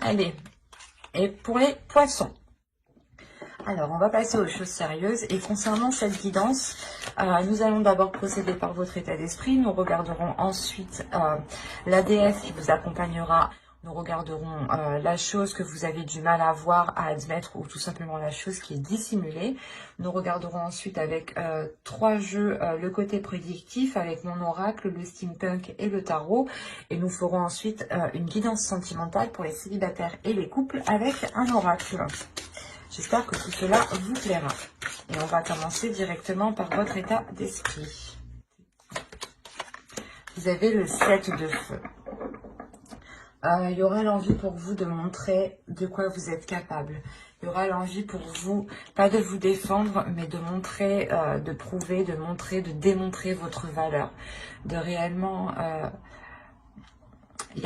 Allez, et pour les poissons. Alors, on va passer aux choses sérieuses. Et concernant cette guidance, nous allons d'abord procéder par votre état d'esprit. Nous regarderons ensuite la déesse qui vous accompagnera. Nous regarderons la chose que vous avez du mal à voir, à admettre, ou tout simplement la chose qui est dissimulée. Nous regarderons ensuite avec 3 jeux le côté prédictif, avec mon oracle, le steampunk et le tarot. Et nous ferons ensuite une guidance sentimentale pour les célibataires et les couples avec un oracle. J'espère que tout cela vous plaira. Et on va commencer directement par votre état d'esprit. Vous avez le 7 de feu. Il y aura l'envie pour vous de montrer de quoi vous êtes capable. Il y aura l'envie pour vous, pas de vous défendre, mais de montrer, de prouver, de montrer, de démontrer votre valeur. De réellement... il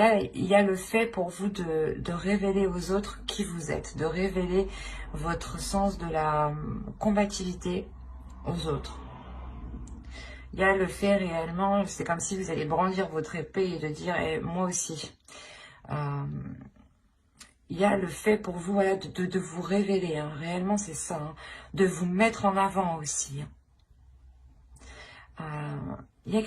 y a le fait pour vous de révéler aux autres qui vous êtes, de révéler votre sens de la combativité aux autres. Il y a le fait réellement, c'est comme si vous allez brandir votre épée et de dire eh, moi aussi. Il y a le fait pour vous voilà, de vous révéler, hein. Réellement c'est ça, hein. De vous mettre en avant aussi. Il y a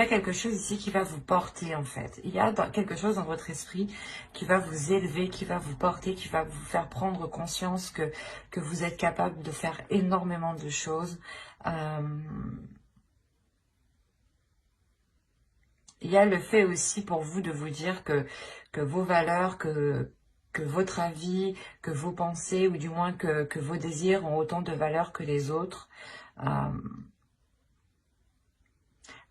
quelque chose ici qui va vous porter en fait. Il y a quelque chose dans votre esprit qui va vous élever, qui va vous porter, qui va vous faire prendre conscience que vous êtes capable de faire énormément de choses. Il y a le fait aussi pour vous de vous dire que vos valeurs, que votre avis, que vos pensées, ou du moins que vos désirs ont autant de valeur que les autres.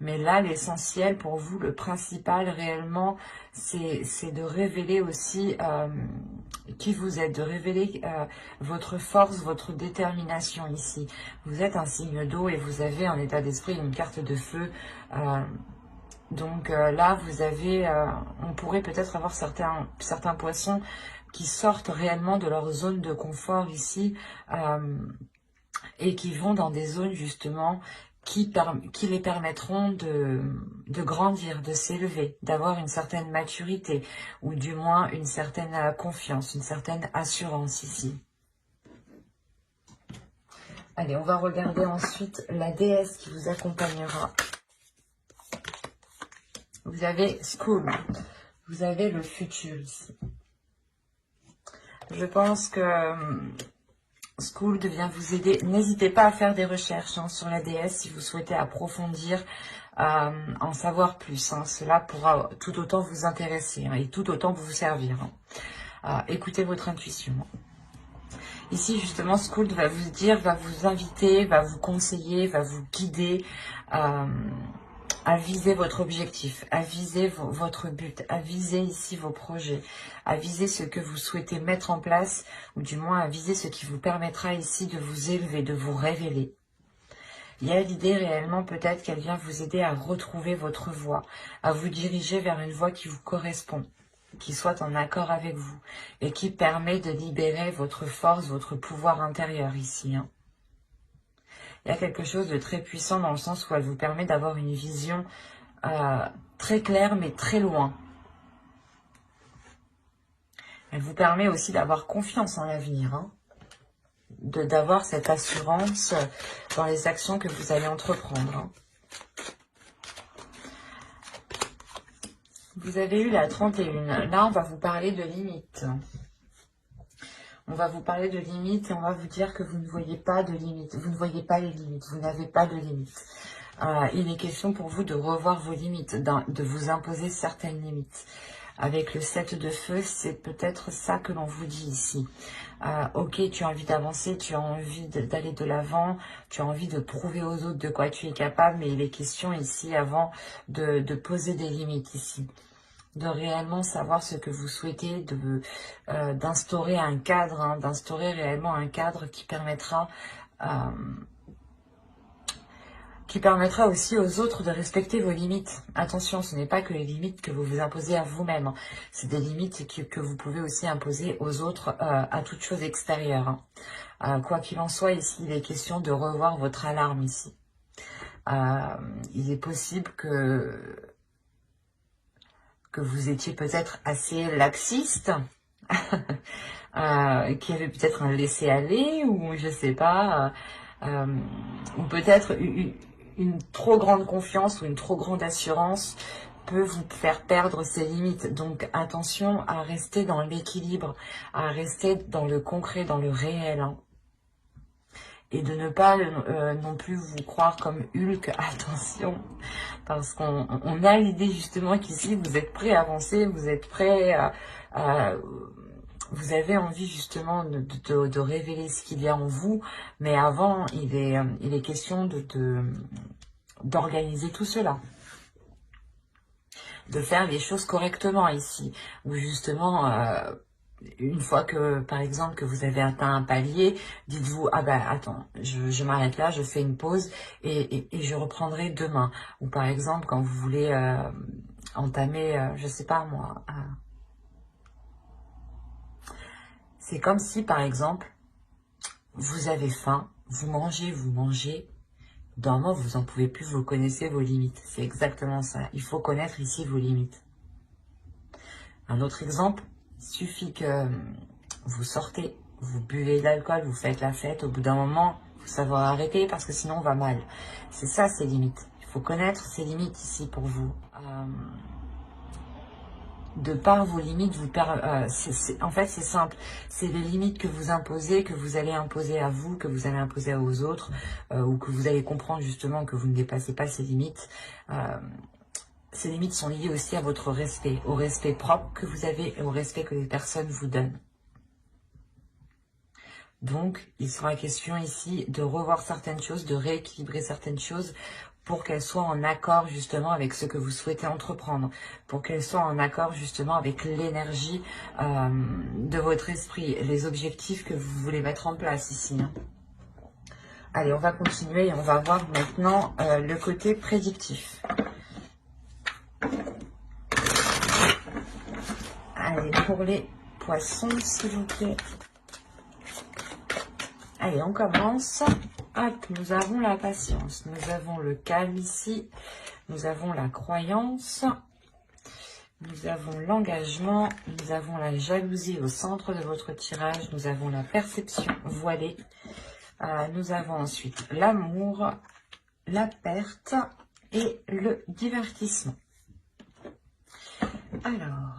Mais là, l'essentiel pour vous, le principal réellement, c'est de révéler aussi qui vous êtes, de révéler votre force, votre détermination ici. Vous êtes un signe d'eau et vous avez en état d'esprit une carte de feu. Donc là, vous avez, on pourrait peut-être avoir certains poissons qui sortent réellement de leur zone de confort ici et qui vont dans des zones justement qui les permettront de grandir, de s'élever, d'avoir une certaine maturité ou du moins une certaine confiance, une certaine assurance ici. Allez, on va regarder ensuite la déesse qui vous accompagnera. Vous avez School, vous avez le futur ici. Je pense que School vient vous aider. N'hésitez pas à faire des recherches sur la déesse si vous souhaitez approfondir, en savoir plus. Cela pourra tout autant vous intéresser et tout autant vous servir. Écoutez votre intuition. Ici, justement, School va vous dire, va vous inviter, va vous conseiller, va vous guider à viser votre objectif, à viser votre but, à viser ici vos projets, à viser ce que vous souhaitez mettre en place, ou du moins à viser ce qui vous permettra ici de vous élever, de vous révéler. Il y a l'idée réellement peut-être qu'elle vient vous aider à retrouver votre voie, à vous diriger vers une voie qui vous correspond, qui soit en accord avec vous, et qui permet de libérer votre force, votre pouvoir intérieur ici. Il y a quelque chose de très puissant dans le sens où elle vous permet d'avoir une vision très claire mais très loin. Elle vous permet aussi d'avoir confiance en l'avenir, d'avoir cette assurance dans les actions que vous allez entreprendre. Vous avez eu la 31. Là, on va vous parler de limites. On va vous parler de limites et on va vous dire que vous ne voyez pas de limites. Vous ne voyez pas les limites. Vous n'avez pas de limites. Il est question pour vous de revoir vos limites, de vous imposer certaines limites. Avec le 7 de feu, c'est peut-être ça que l'on vous dit ici. Ok, tu as envie d'avancer, tu as envie d'aller de l'avant, tu as envie de prouver aux autres de quoi tu es capable, mais il est question ici avant de poser des limites ici. De réellement savoir ce que vous souhaitez, d'instaurer un cadre, d'instaurer réellement un cadre qui permettra aussi aux autres de respecter vos limites. Attention, ce n'est pas que les limites que vous vous imposez à vous-même, c'est des limites que vous pouvez aussi imposer aux autres à toute chose extérieure. Quoi qu'il en soit, ici, il est question de revoir votre alarme ici. Il est possible que vous étiez peut-être assez laxiste qui avait peut-être un laisser-aller, ou je sais pas, ou peut-être une trop grande confiance ou une trop grande assurance peut vous faire perdre ses limites. Donc attention à rester dans l'équilibre, à rester dans le concret, dans le réel, hein. Et de ne pas non plus vous croire comme Hulk, attention, parce qu'on a l'idée justement qu'ici vous êtes prêt à avancer, vous êtes prêt vous avez envie justement de révéler ce qu'il y a en vous, mais avant il est question d'organiser tout cela, de faire les choses correctement ici, où justement une fois que, par exemple, que vous avez atteint un palier, dites-vous, ah ben attends, je m'arrête là, je fais une pause et je reprendrai demain. Ou par exemple, quand vous voulez entamer, je sais pas moi, c'est comme si, par exemple, vous avez faim, vous mangez, d'un moment vous en pouvez plus, vous connaissez vos limites. C'est exactement ça, il faut connaître ici vos limites. Un autre exemple, il suffit que vous sortez, vous buvez de l'alcool, vous faites la fête, au bout d'un moment, il faut savoir arrêter parce que sinon on va mal. C'est ça, ces limites. Il faut connaître ces limites ici pour vous. De par vos limites, en fait c'est simple, c'est les limites que vous imposez, que vous allez imposer à vous, que vous allez imposer aux autres, ou que vous allez comprendre justement que vous ne dépassez pas ces limites. Ces limites sont liées aussi à votre respect, au respect propre que vous avez et au respect que les personnes vous donnent. Donc, il sera question ici de revoir certaines choses, de rééquilibrer certaines choses pour qu'elles soient en accord justement avec ce que vous souhaitez entreprendre, pour qu'elles soient en accord justement avec l'énergie de votre esprit, les objectifs que vous voulez mettre en place ici, hein. Allez, on va continuer et on va voir maintenant le côté prédictif. Allez, pour les poissons, s'il vous plaît. Allez, on commence. Hop, nous avons la patience, nous avons le calme ici, nous avons la croyance, nous avons l'engagement, nous avons la jalousie au centre de votre tirage, nous avons la perception voilée, nous avons ensuite l'amour, la perte et le divertissement. Alors...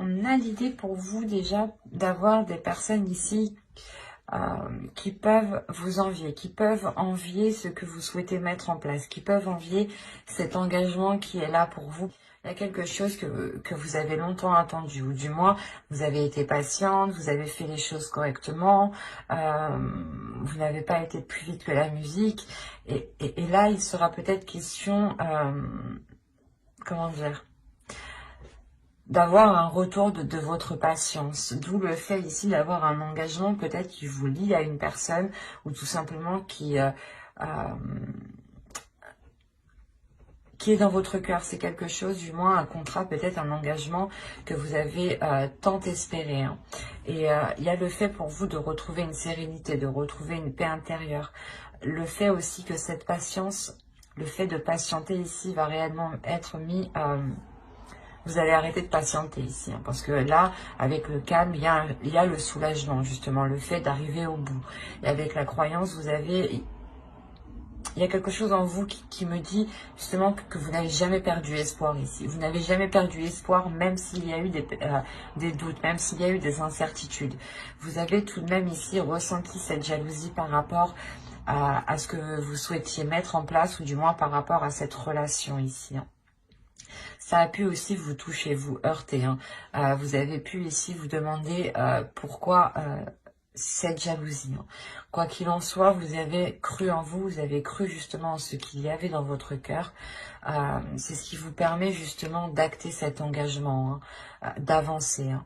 on a l'idée pour vous déjà d'avoir des personnes ici qui peuvent vous envier, qui peuvent envier ce que vous souhaitez mettre en place, qui peuvent envier cet engagement qui est là pour vous. Il y a quelque chose que vous avez longtemps attendu, ou du moins vous avez été patiente, vous avez fait les choses correctement, vous n'avez pas été plus vite que la musique, et là il sera peut-être question, comment dire, d'avoir un retour de votre patience, d'où le fait ici d'avoir un engagement peut-être qui vous lie à une personne ou tout simplement qui est dans votre cœur. C'est quelque chose, du moins un contrat, peut-être un engagement que vous avez tant espéré, hein. Et il y a le fait pour vous de retrouver une sérénité, de retrouver une paix intérieure. Le fait aussi que cette patience, le fait de patienter ici va réellement être mis... vous allez arrêter de patienter ici, hein, parce que là, avec le calme, il y a le soulagement, justement, le fait d'arriver au bout. Et avec la croyance, il y a quelque chose en vous qui me dit, justement, que vous n'avez jamais perdu espoir ici. Vous n'avez jamais perdu espoir, même s'il y a eu des doutes, même s'il y a eu des incertitudes. Vous avez tout de même ici ressenti cette jalousie par rapport à ce que vous souhaitiez mettre en place, ou du moins par rapport à cette relation ici, hein. Ça a pu aussi vous toucher, vous heurter, hein. Vous avez pu ici vous demander pourquoi cette jalousie, hein. Quoi qu'il en soit, vous avez cru en vous, vous avez cru justement en ce qu'il y avait dans votre cœur. C'est ce qui vous permet justement d'acter cet engagement, hein, d'avancer, hein.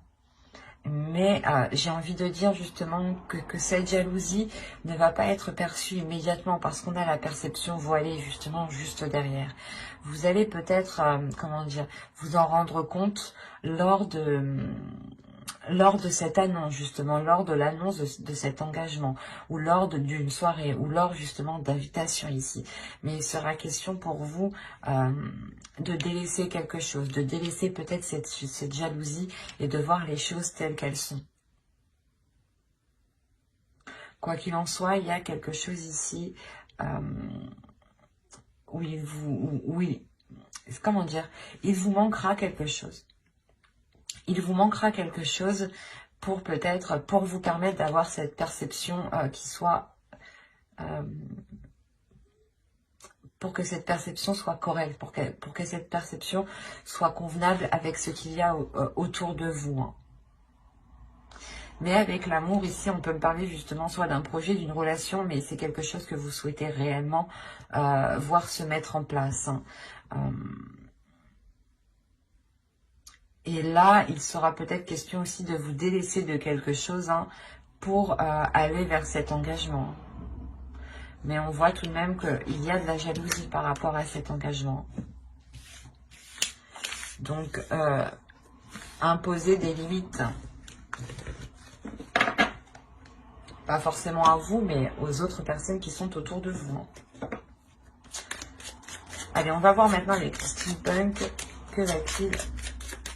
Mais j'ai envie de dire justement que cette jalousie ne va pas être perçue immédiatement parce qu'on a la perception voilée justement juste derrière. Vous allez peut-être, comment dire, vous en rendre compte lors de lors de cette annonce, justement, lors de l'annonce de cet engagement, ou lors d'une soirée, ou lors justement d'invitation ici. Mais il sera question pour vous de délaisser quelque chose, de délaisser peut-être cette jalousie et de voir les choses telles qu'elles sont. Quoi qu'il en soit, il y a quelque chose ici où comment dire, il vous manquera quelque chose. Il vous manquera quelque chose pour peut-être, pour vous permettre d'avoir cette perception qui soit, pour que cette perception soit correcte, pour que cette perception soit convenable avec ce qu'il y a autour de vous. Hein. Mais avec l'amour, ici, on peut me parler justement soit d'un projet, d'une relation, mais c'est quelque chose que vous souhaitez réellement voir se mettre en place. Hein. Et là, il sera peut-être question aussi de vous délaisser de quelque chose hein, pour aller vers cet engagement. Mais on voit tout de même qu'il y a de la jalousie par rapport à cet engagement. Donc, imposer des limites. Pas forcément à vous, mais aux autres personnes qui sont autour de vous. Allez, on va voir maintenant avec Steampunk. Que va-t-il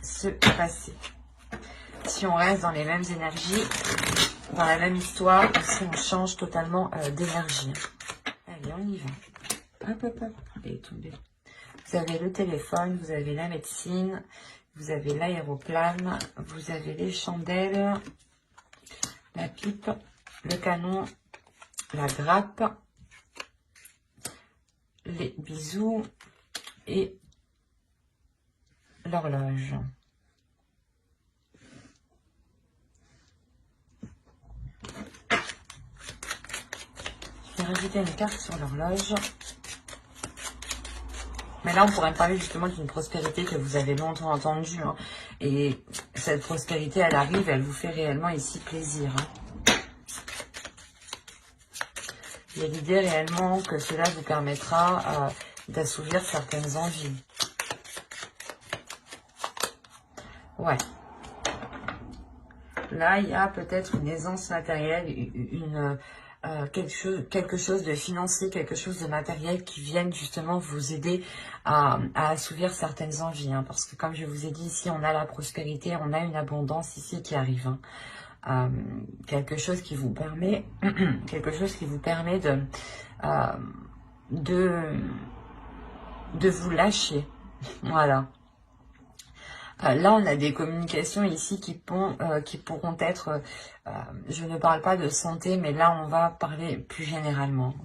se passer? Si on reste dans les mêmes énergies, dans la même histoire, ou si on change totalement d'énergie. Allez, on y va. Hop, hop, hop. Elle est tombée. Vous avez le téléphone, vous avez la médecine, vous avez l'aéroplane, vous avez les chandelles, la pipe, le canon, la grappe, les bisous et l'horloge. Je vais rajouter une carte sur l'horloge. Mais là, on pourrait me parler justement d'une prospérité que vous avez longtemps entendue. Hein. Et cette prospérité, elle arrive, elle vous fait réellement ici plaisir. Hein. Il y a l'idée réellement que cela vous permettra d'assouvir certaines envies. Ouais. Là, il y a peut-être une aisance matérielle, quelque chose de financier, quelque chose de matériel qui vienne justement vous aider à assouvir certaines envies. Hein, parce que comme je vous ai dit ici, on a la prospérité, on a une abondance ici qui arrive. Hein. Quelque chose qui vous permet de vous lâcher. Voilà. Là, on a des communications ici qui pourront être, je ne parle pas de santé, mais là, on va parler plus généralement.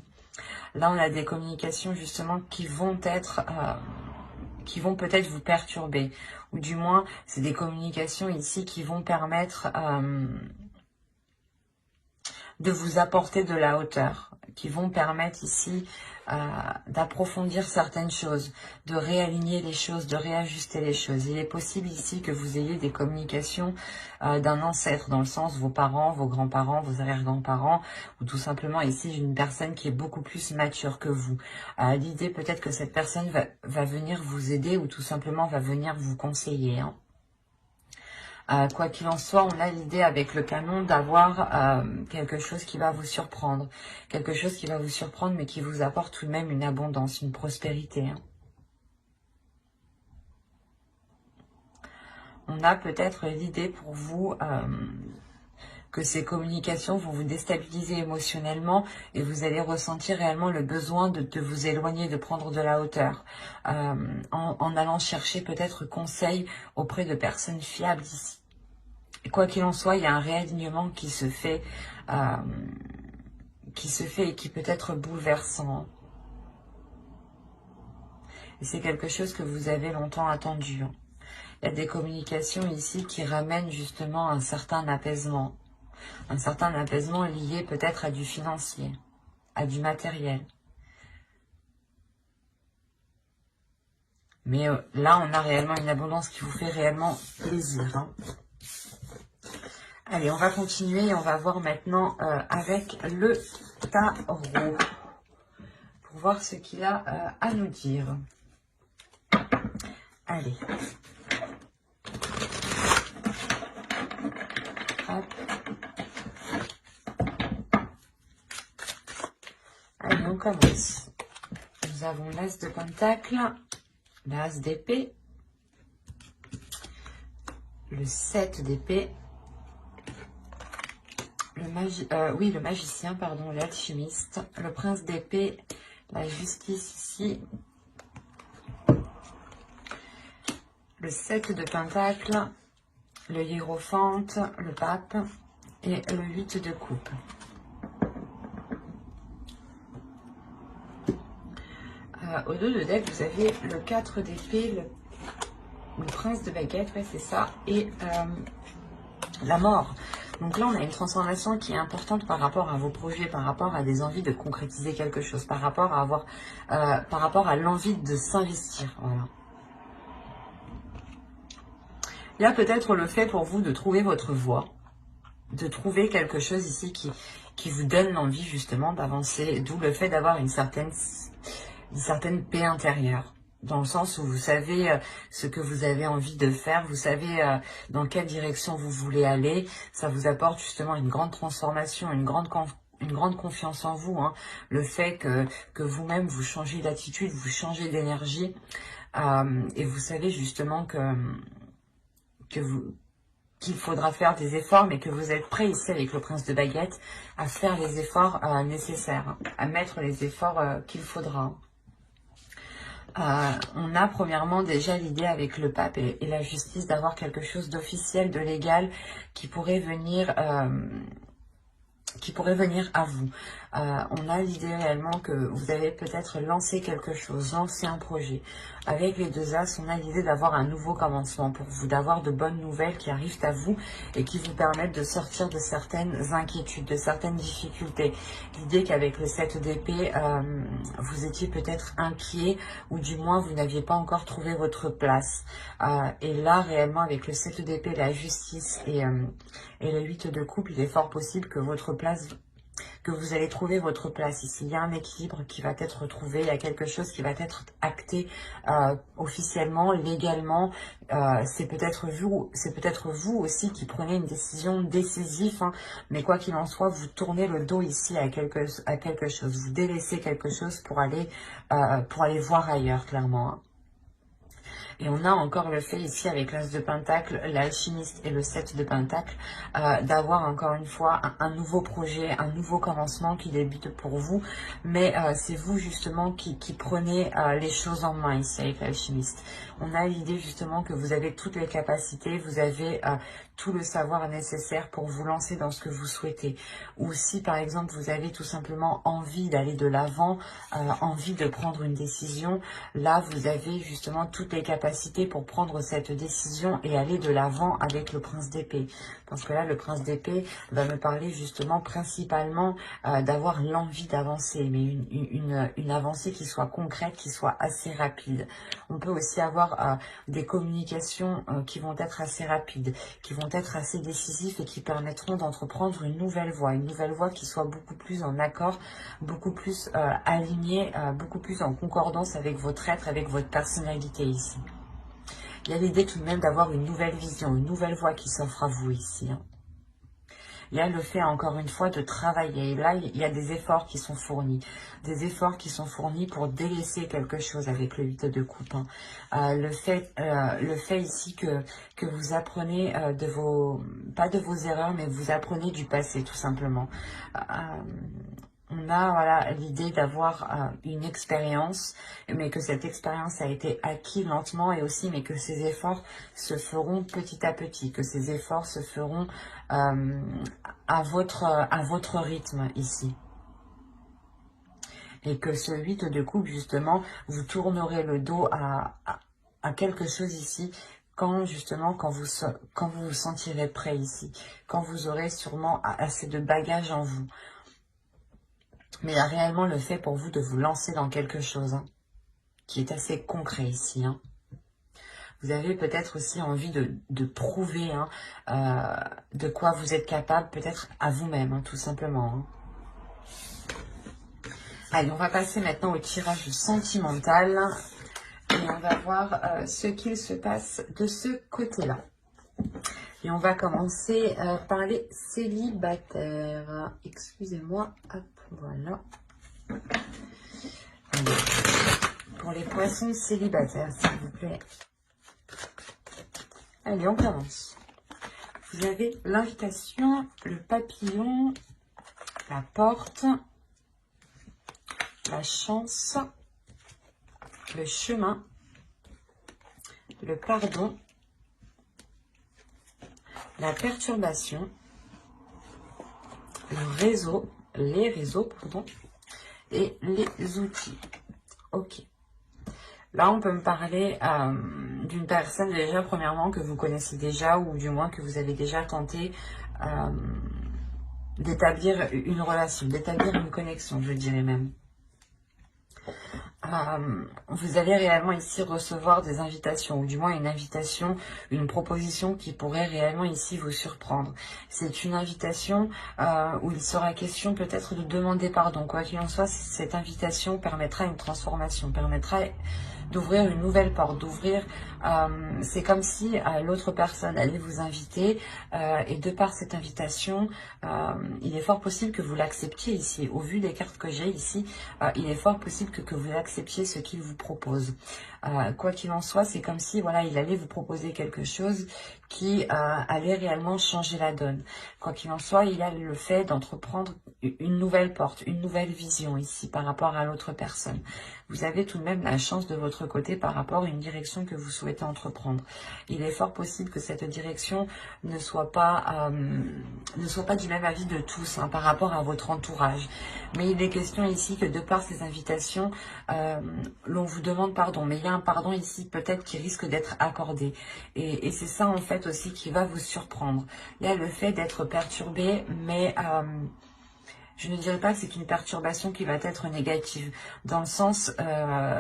Là, on a des communications justement qui vont peut-être vous perturber. Ou du moins, c'est des communications ici qui vont permettre de vous apporter de la hauteur, qui vont permettre ici d'approfondir certaines choses, de réaligner les choses, de réajuster les choses. Il est possible ici que vous ayez des communications d'un ancêtre, dans le sens vos parents, vos grands-parents, vos arrière-grands-parents, ou tout simplement ici une personne qui est beaucoup plus mature que vous. L'idée peut-être que cette personne va venir vous aider ou tout simplement va venir vous conseiller. Hein. Quoi qu'il en soit, on a l'idée avec le canon d'avoir quelque chose qui va vous surprendre. Quelque chose qui va vous surprendre, mais qui vous apporte tout de même une abondance, une prospérité. Hein. On a peut-être l'idée pour vous que ces communications vont vous déstabiliser émotionnellement et vous allez ressentir réellement le besoin de vous éloigner, de prendre de la hauteur. En allant chercher peut-être conseil auprès de personnes fiables ici. Quoi qu'il en soit, il y a un réalignement qui se fait et qui peut être bouleversant. Et c'est quelque chose que vous avez longtemps attendu. Hein. Il y a des communications ici qui ramènent justement un certain apaisement. Un certain apaisement lié peut-être à du financier, à du matériel. Mais là, on a réellement une abondance qui vous fait réellement plaisir. Hein. Allez, on va continuer et on va voir maintenant avec le tarot. Pour voir ce qu'il a à nous dire. Allez. commence. Nous avons l'As de Pentacle, l'As d'épée, le 7 d'épée, le magicien, pardon, l'alchimiste, le prince d'épée, la justice ici, le 7 de Pentacle, le hiérophante, le pape et le 8 de coupe. Au dos de deck, vous avez le 4 d'épée, le prince de baguette, ouais, c'est ça, et la mort. Donc là, on a une transformation qui est importante par rapport à vos projets, par rapport à des envies de concrétiser quelque chose, par rapport à avoir, par rapport à l'envie de s'investir. Voilà. Il y a peut-être le fait pour vous de trouver votre voie, de trouver quelque chose ici qui vous donne l'envie justement d'avancer, d'où le fait d'avoir une certaine paix intérieure. Dans le sens où vous savez ce que vous avez envie de faire, vous savez dans quelle direction vous voulez aller. Ça vous apporte justement une grande transformation, une grande confiance en vous. Hein. Le fait que vous-même vous changez d'attitude, vous changez d'énergie. Et vous savez justement qu'il faudra faire des efforts, mais que vous êtes prêt ici avec le prince de baguette à faire les efforts nécessaires, hein, à mettre les efforts qu'il faudra. On a premièrement déjà l'idée avec le pape et la justice d'avoir quelque chose d'officiel, de légal qui pourrait venir à vous. On a l'idée réellement que vous avez peut-être lancé quelque chose, lancé un projet. Avec les deux As, on a l'idée d'avoir un nouveau commencement pour vous, d'avoir de bonnes nouvelles qui arrivent à vous et qui vous permettent de sortir de certaines inquiétudes, de certaines difficultés. L'idée qu'avec le 7 d'épée, vous étiez peut-être inquiet ou du moins vous n'aviez pas encore trouvé votre place. Et là, réellement, avec le 7 d'épée, la justice et le 8 de coupe, il est fort possible que vous allez trouver votre place ici. Il y a un équilibre qui va être trouvé, il y a quelque chose qui va être acté officiellement, légalement. C'est peut-être vous aussi qui prenez une décision décisive, hein, mais quoi qu'il en soit, vous tournez le dos ici à quelque chose. Vous délaissez quelque chose pour aller voir ailleurs, clairement. Hein. Et on a encore le fait ici avec l'As de Pentacle, l'alchimiste et le 7 de Pentacle, d'avoir encore une fois un nouveau projet, un nouveau commencement qui débute pour vous. Mais c'est vous justement qui prenez les choses en main ici avec l'alchimiste. On a l'idée justement que vous avez toutes les capacités, vous avez tout le savoir nécessaire pour vous lancer dans ce que vous souhaitez. Ou si par exemple vous avez tout simplement envie d'aller de l'avant, envie de prendre une décision, là vous avez justement toutes les capacités pour prendre cette décision et aller de l'avant avec le prince d'épée. Parce que là le prince d'épée va me parler justement principalement d'avoir l'envie d'avancer, mais une avancée qui soit concrète, qui soit assez rapide. On peut aussi avoir des communications qui vont être assez rapides, qui vont être assez décisifs et qui permettront d'entreprendre une nouvelle voie qui soit beaucoup plus en accord, beaucoup plus alignée, beaucoup plus en concordance avec votre être, avec votre personnalité ici. Il y a l'idée tout de même d'avoir une nouvelle vision, une nouvelle voie qui s'offre à vous ici. Hein. Il y a le fait, encore une fois, de travailler. Et là, il y a des efforts qui sont fournis. Des efforts qui sont fournis pour délaisser quelque chose avec le 8 de coupe. Hein. Le fait ici que vous apprenez pas de vos erreurs, mais vous apprenez du passé, tout simplement. On a voilà, l'idée d'avoir une expérience, mais que cette expérience a été acquise lentement et aussi, mais que ces efforts se feront petit à petit, que ces efforts se feront à votre rythme ici. Et que ce 8 de coupe, justement, vous tournerez le dos à quelque chose ici quand vous vous sentirez prêt ici, quand vous aurez sûrement assez de bagages en vous. Mais il y a réellement le fait pour vous de vous lancer dans quelque chose hein, qui est assez concret ici. Hein. Vous avez peut-être aussi envie de prouver hein, de quoi vous êtes capable, peut-être à vous-même, hein, tout simplement. Hein. Allez, on va passer maintenant au tirage sentimental. Et on va voir ce qu'il se passe de ce côté-là. Et on va commencer par les célibataires. Excusez-moi. Hop, voilà. Pour les poissons célibataires, s'il vous plaît. Allez, on commence. Vous avez l'invitation, le papillon, la porte, la chance, le chemin, le pardon, la perturbation, le réseau, les réseaux, pardon, et les outils. Ok. Là, on peut me parler d'une personne déjà, premièrement, que vous connaissez déjà, ou du moins que vous avez déjà tenté d'établir une relation, d'établir une connexion, je dirais même. Vous allez réellement ici recevoir des invitations, ou du moins une invitation, une proposition qui pourrait réellement ici vous surprendre. C'est une invitation où il sera question peut-être de demander pardon. Quoi qu'il en soit, cette invitation permettra une transformation, permettra d'ouvrir une nouvelle porte, d'ouvrir, c'est comme si l'autre personne allait vous inviter et de par cette invitation, il est fort possible que vous l'acceptiez ici. Au vu des cartes que j'ai ici, il est fort possible que vous acceptiez ce qu'il vous propose. Quoi qu'il en soit, c'est comme si voilà, il allait vous proposer quelque chose qui allait réellement changer la donne. Quoi qu'il en soit, il y a le fait d'entreprendre une nouvelle porte, une nouvelle vision ici par rapport à l'autre personne. Vous avez tout de même la chance de votre côté par rapport à une direction que vous souhaitez entreprendre. Il est fort possible que cette direction ne soit pas du même avis de tous par rapport à votre entourage. Mais il est question ici que de par ces invitations, l'on vous demande pardon. Mais il y a un pardon ici peut-être qui risque d'être accordé. Et c'est ça en fait aussi qui va vous surprendre. Il y a le fait d'être perturbé, mais je ne dirais pas que c'est une perturbation qui va être négative. Dans le sens,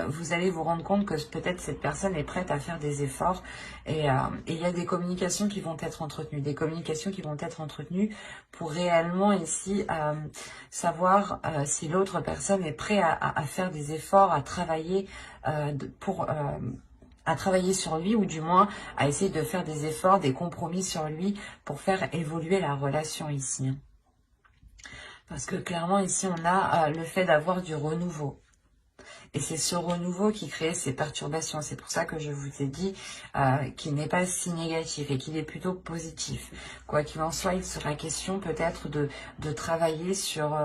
vous allez vous rendre compte que peut-être cette personne est prête à faire des efforts. Et il y a des communications qui vont être entretenues. Des communications qui vont être entretenues pour réellement ici savoir si l'autre personne est prête à faire des efforts, à travailler à travailler sur lui, ou du moins à essayer de faire des efforts, des compromis sur lui pour faire évoluer la relation ici. Parce que clairement ici on a le fait d'avoir du renouveau. Et c'est ce renouveau qui crée ces perturbations. C'est pour ça que je vous ai dit qu'il n'est pas si négatif et qu'il est plutôt positif. Quoi qu'il en soit, il sera question peut-être de travailler sur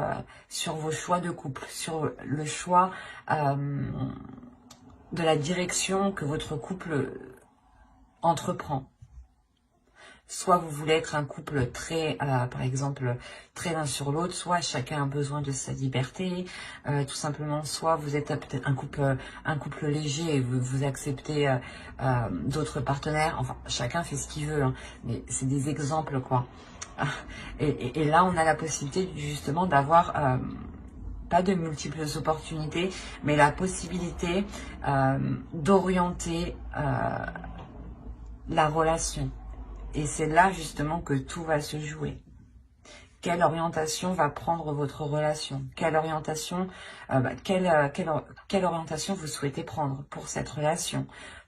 vos choix de couple, sur le choix de la direction que votre couple entreprend. Soit vous voulez être un couple très, par exemple, très l'un sur l'autre, soit chacun a besoin de sa liberté, tout simplement, soit vous êtes peut-être un couple léger et vous acceptez d'autres partenaires, enfin, chacun fait ce qu'il veut, mais c'est des exemples, quoi. Et là, on a la possibilité, justement, d'avoir pas de multiples opportunités, mais la possibilité d'orienter la relation. Et c'est là justement que tout va se jouer. Quelle orientation va prendre votre relation? Quelle orientation, quelle orientation vous souhaitez prendre pour cette relation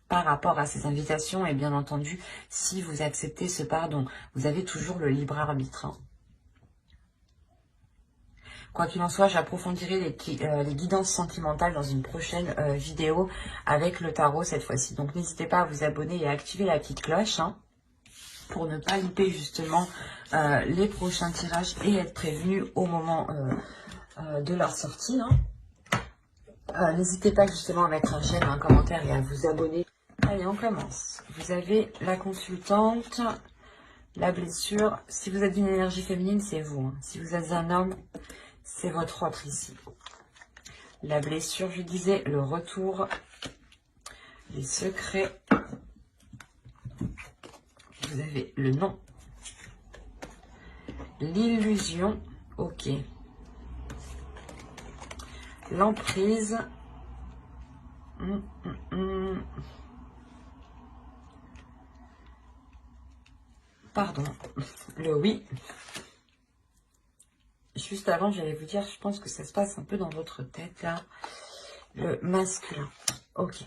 par rapport à ces invitations? Et bien entendu, si vous acceptez ce pardon, vous avez toujours le libre arbitre. Quoi qu'il en soit, j'approfondirai les guidances sentimentales dans une prochaine vidéo avec le tarot cette fois-ci. Donc n'hésitez pas à vous abonner et à activer la petite cloche pour ne pas louper justement les prochains tirages et être prévenu au moment de leur sortie. N'hésitez pas justement à mettre un j'aime, un commentaire et à vous abonner. Allez, on commence. Vous avez la consultante, la blessure. Si vous êtes d'une énergie féminine, c'est vous. Si vous êtes un homme, c'est votre autre ici. La blessure, je disais, le retour, les secrets. Vous avez le nom, l'illusion, ok, l'emprise, pardon, le oui. Juste avant, j'allais vous dire, je pense que ça se passe un peu dans votre tête, là, le masculin, ok.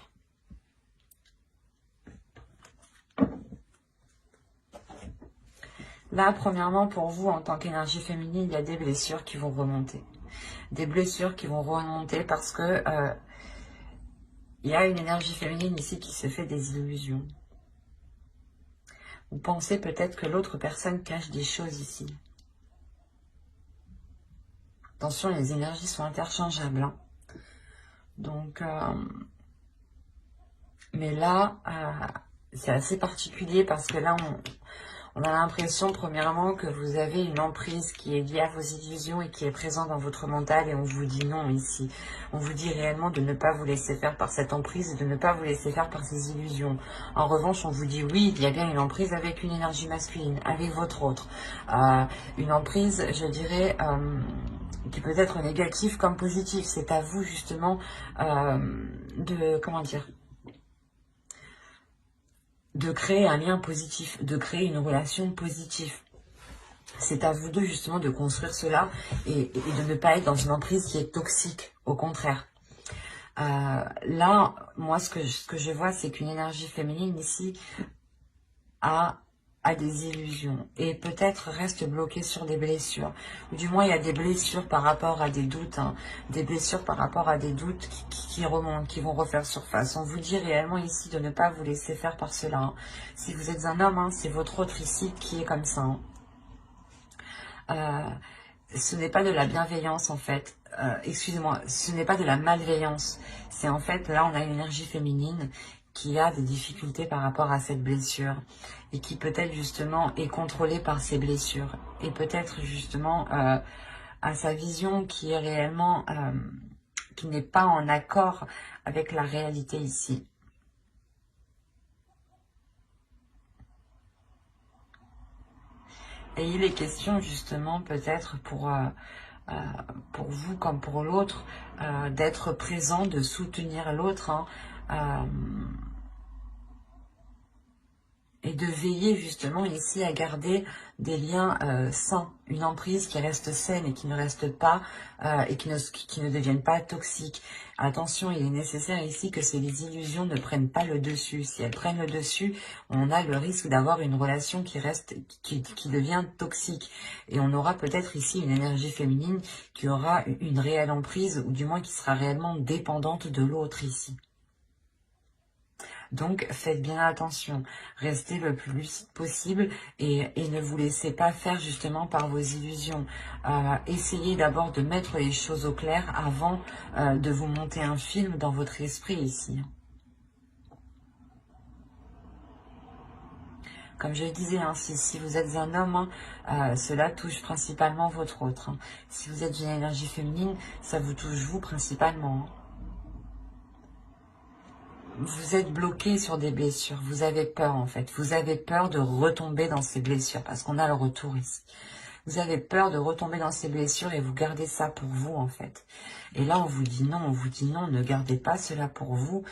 Là, premièrement, pour vous, en tant qu'énergie féminine, il y a des blessures qui vont remonter. Des blessures qui vont remonter parce que il y a une énergie féminine ici qui se fait des illusions. Vous pensez peut-être que l'autre personne cache des choses ici. Attention, les énergies sont interchangeables. Hein. Donc, mais là, c'est assez particulier parce que là, on a l'impression, premièrement, que vous avez une emprise qui est liée à vos illusions et qui est présente dans votre mental et on vous dit non ici. On vous dit réellement de ne pas vous laisser faire par cette emprise et de ne pas vous laisser faire par ces illusions. En revanche, on vous dit oui, il y a bien une emprise avec une énergie masculine, avec votre autre. Une emprise, je dirais, qui peut être négative comme positive. C'est à vous, justement, comment dire, de créer un lien positif, de créer une relation positive. C'est à vous deux justement de construire cela et de ne pas être dans une emprise qui est toxique, au contraire. Là, moi ce que je vois, c'est qu'une énergie féminine ici a des illusions et peut-être reste bloquée sur des blessures. Ou du moins, il y a des blessures par rapport à des doutes, hein, des blessures par rapport à des doutes qui remontent, qui vont refaire surface. On vous dit réellement ici de ne pas vous laisser faire par cela. Hein. Si vous êtes un homme, hein, c'est votre autre ici qui est comme ça. Hein. Ce n'est pas de la bienveillance en fait. Excusez-moi, ce n'est pas de la malveillance. C'est en fait, là, on a une énergie féminine qui a des difficultés par rapport à cette blessure et qui peut-être justement est contrôlée par ces blessures et peut-être justement à sa vision qui est réellement, qui n'est pas en accord avec la réalité ici. Et il est question justement peut-être pour vous comme pour l'autre, d'être présent, de soutenir l'autre, hein, et de veiller justement ici à garder des liens sains, une emprise qui reste saine et qui ne reste pas, et qui ne devienne pas toxique. Attention, il est nécessaire ici que ces illusions ne prennent pas le dessus. Si elles prennent le dessus, on a le risque d'avoir une relation qui devient toxique. Et on aura peut-être ici une énergie féminine qui aura une réelle emprise, ou du moins qui sera réellement dépendante de l'autre ici. Donc, faites bien attention, restez le plus lucide possible et ne vous laissez pas faire justement par vos illusions. Essayez d'abord de mettre les choses au clair avant de vous monter un film dans votre esprit ici. Comme je le disais, hein, si vous êtes un homme, cela touche principalement votre autre. Hein. Si vous êtes une énergie féminine, ça vous touche vous principalement. Hein. Vous êtes bloqué sur des blessures, vous avez peur en fait, vous avez peur de retomber dans ces blessures, parce qu'on a le retour ici. Vous avez peur de retomber dans ces blessures et vous gardez ça pour vous en fait. Et là on vous dit non, ne gardez pas cela pour vous.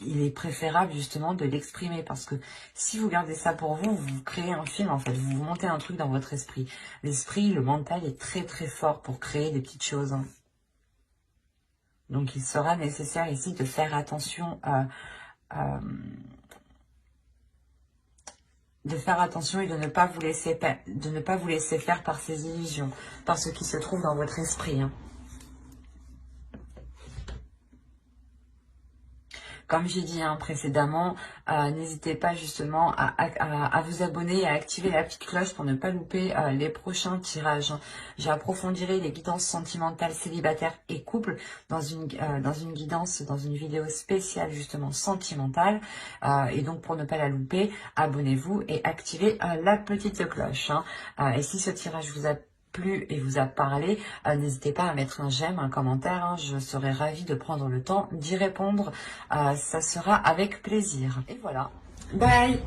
Il est préférable justement de l'exprimer, parce que si vous gardez ça pour vous, vous créez un film en fait, vous montez un truc dans votre esprit. L'esprit, le mental est très très fort pour créer des petites choses. Hein. Donc, il sera nécessaire ici de faire attention et de ne pas vous laisser faire par ces illusions, par ce qui se trouve dans votre esprit. Hein. Comme j'ai dit précédemment, n'hésitez pas justement à vous abonner et à activer la petite cloche pour ne pas louper les prochains tirages. J'approfondirai les guidances sentimentales, célibataires et couples dans une vidéo spéciale justement sentimentale. Et donc pour ne pas la louper, abonnez-vous et activez la petite cloche. Hein. Et si ce tirage vous a plu et vous a parlé, n'hésitez pas à mettre un j'aime, un commentaire, hein, je serai ravie de prendre le temps d'y répondre, ça sera avec plaisir. Et voilà, bye.